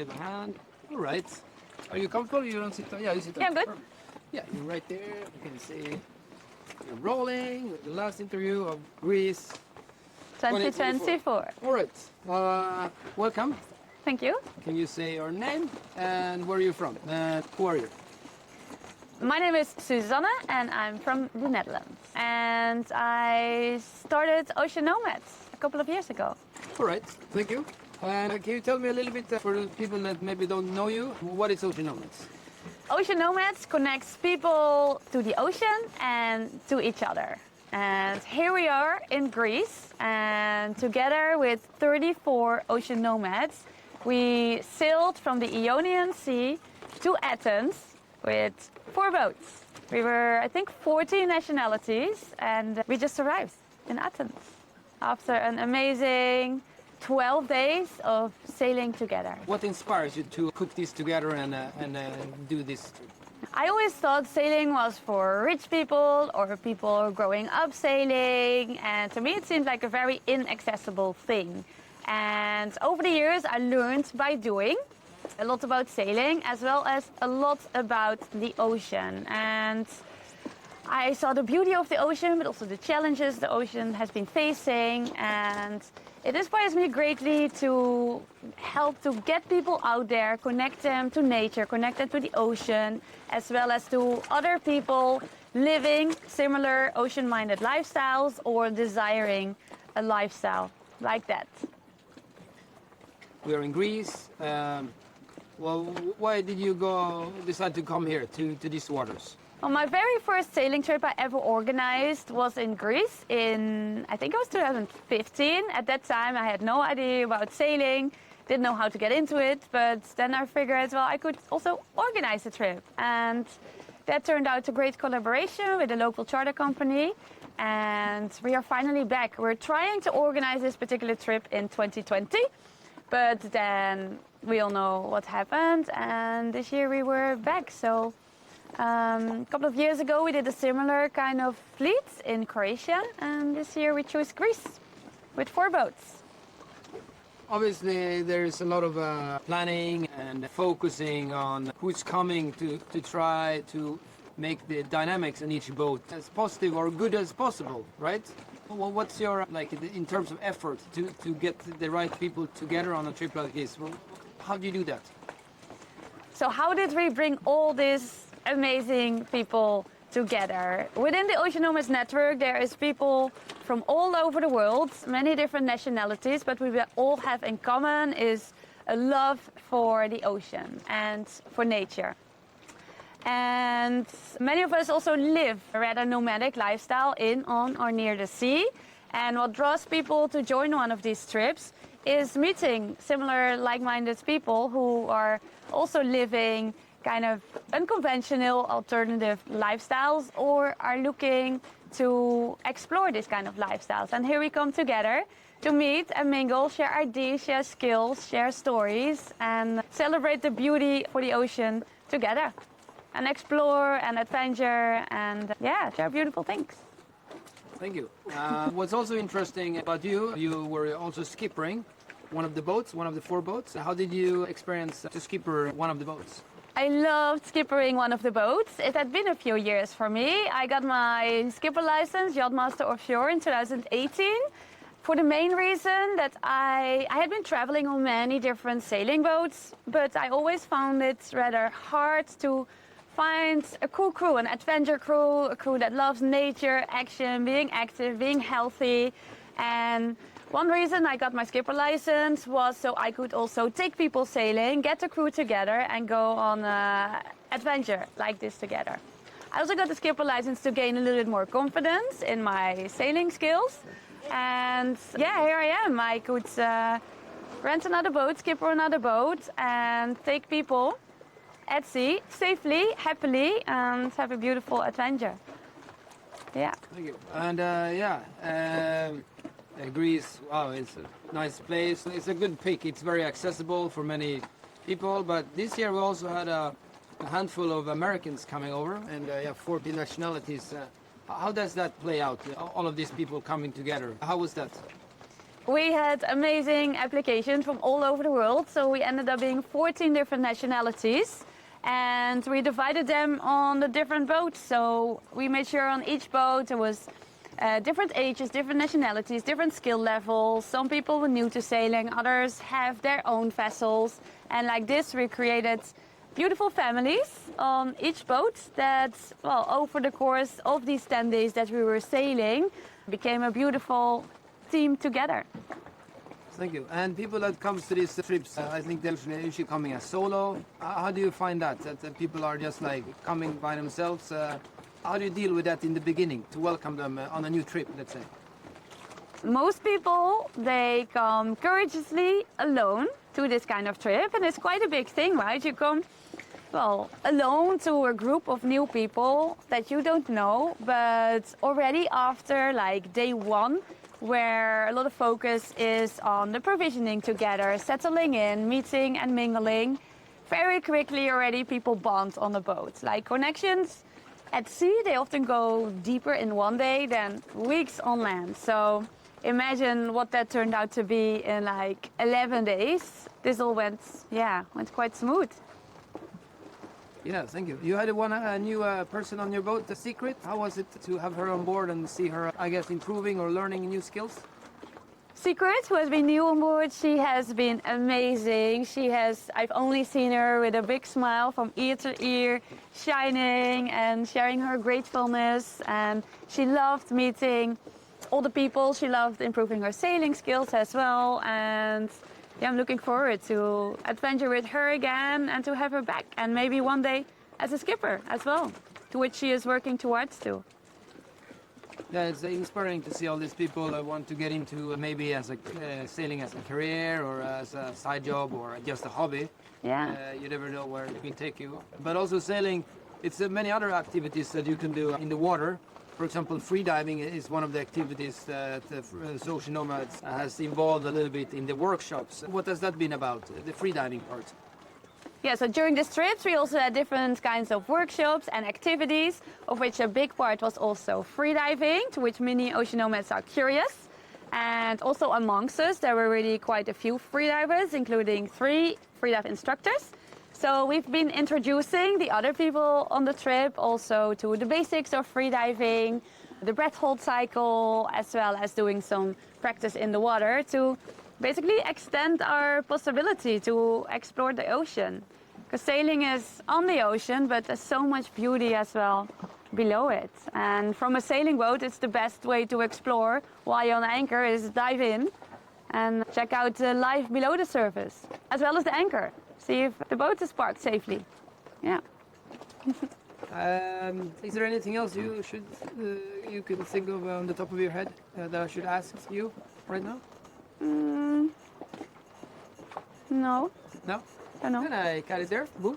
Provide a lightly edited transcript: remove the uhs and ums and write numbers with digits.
get my hand. All right. Are you comfortable? You don't sit down? Yeah, you sit down. Yeah, I'm good. Perfect. Yeah, you're right there. You can see you're rolling with the last interview of Greece 2024. All right. Welcome. Thank you. Can you say your name and where are you from? Who are you? My name is Suzanne and I'm from the Netherlands. And I started Ocean Nomads a couple of years ago. All right. Thank you. And can you tell me a little bit for the people that maybe don't know you, what is Ocean Nomads? Ocean Nomads connects people to the ocean and to each other. And here we are in Greece, and together with 34 Ocean Nomads, we sailed from the Ionian Sea to Athens with 4 boats. We were, I think, 40 nationalities, and we just arrived in Athens after an amazing 12 days of sailing together. What inspires you to put this together and do this? I always thought sailing was for rich people or people growing up sailing, and to me it seemed like a very inaccessible thing. And over the years I learned by doing a lot about sailing as well as a lot about the ocean. And I saw the beauty of the ocean, but also the challenges the ocean has been facing, and it inspires me greatly to help to get people out there, connect them to nature, connect them to the ocean, as well as to other people living similar ocean-minded lifestyles or desiring a lifestyle like that. We are in Greece. Well, why did you decide to come here to these waters? Well, my very first sailing trip I ever organized was in Greece in, I think it was 2015. At that time I had no idea about sailing, didn't know how to get into it, but then I figured, well, I could also organize a trip. And that turned out a great collaboration with a local charter company. And we are finally back. We're trying to organize this particular trip in 2020, but then we all know what happened, and this year we were back. So a couple of years ago we did a similar kind of fleet in Croatia, and this year we chose Greece with 4 boats. Obviously there's a lot of planning and focusing on who's coming to try to make the dynamics in each boat as positive or good as possible, right? Well, what's your, like, in terms of effort to get the right people together on a trip like this? Well, how do you do that? So how did we bring all these amazing people together? Within the Ocean Nomads network there is people from all over the world, many different nationalities, but we all have in common is a love for the ocean and for nature. And many of us also live a rather nomadic lifestyle in, on or near the sea. And what draws people to join one of these trips is meeting similar like-minded people who are also living kind of unconventional alternative lifestyles or are looking to explore this kind of lifestyles. And here we come together to meet and mingle, share ideas, share skills, share stories, and celebrate the beauty for the ocean together. And explore and adventure and, yeah, share beautiful things. Thank you. What's also interesting about you, you were also skippering one of the boats, one of the 4 boats. How did you experience to skipper one of the boats? I loved skippering one of the boats. It had been a few years for me. I got my skipper license, Yachtmaster Offshore, in 2018. For the main reason that I had been traveling on many different sailing boats, but I always found it rather hard to find a cool crew, an adventure crew, a crew that loves nature, action, being active, being healthy. And one reason I got my skipper license was so I could also take people sailing, get the crew together and go on an adventure like this together. I also got the skipper license to gain a little bit more confidence in my sailing skills. And yeah, here I am. I could rent another boat, skipper another boat and take people at sea safely, happily, and have a beautiful adventure. Yeah. Thank you. And Greece, wow, it's a nice place. It's a good pick. It's very accessible for many people. But this year we also had a handful of Americans coming over, and 40 nationalities. How does that play out? All of these people coming together. How was that? we had amazing applications from all over the world. So we ended up being 14 different nationalities. And we divided them on the different boats. So we made sure on each boat there was different ages, different nationalities, different skill levels. Some people were new to sailing, others have their own vessels. And like this, we created beautiful families on each boat that, well, over the course of these 10 days that we were sailing, became a beautiful team together. Thank you. And people that comes to these trips, I think they're usually coming as solo. How do you find that people are just like coming by themselves? How do you deal with that in the beginning to welcome them on a new trip, let's say? Most people, they come courageously alone to this kind of trip, and it's quite a big thing, right? You come, well, alone to a group of new people that you don't know, but already after like day one, where a lot of focus is on the provisioning together, settling in, meeting and mingling, very quickly already people bond on the boat. Like connections at sea, they often go deeper in one day than weeks on land. So imagine what that turned out to be in like 11 days. This all went quite smooth. Yeah, thank you. You had a new person on your boat, The Secret. How was it to have her on board and see her, I guess, improving or learning new skills? Secret, who has been new on board, she has been amazing. I've only seen her with a big smile from ear to ear, shining and sharing her gratefulness. And she loved meeting all the people. She loved improving her sailing skills as well. And yeah, I'm looking forward to adventure with her again and to have her back. And maybe one day as a skipper as well, to which she is working towards too. Yeah, it's inspiring to see all these people want to get into maybe as a sailing as a career or as a side job or just a hobby. Yeah. You never know where it will take you. But also sailing, it's many other activities that you can do in the water. For example, freediving is one of the activities that Ocean Nomads has involved a little bit in the workshops. What has that been about, the freediving part? Yeah, so during these trips we also had different kinds of workshops and activities, of which a big part was also freediving, to which many ocean nomads are curious. And also amongst us there were really quite a few freedivers, including 3 freedive instructors. So we've been introducing the other people on the trip also to the basics of freediving, the breath hold cycle, as well as doing some practice in the water to basically extend our possibility to explore the ocean. Because sailing is on the ocean, but there's so much beauty as well below it. And from a sailing boat, it's the best way to explore while you're on anchor is dive in and check out the life below the surface, as well as the anchor. See if the boat is parked safely. Yeah. Is there anything else you could think of on the top of your head that I should ask you right now? No. No? I don't know. Then I cut it there. Boom.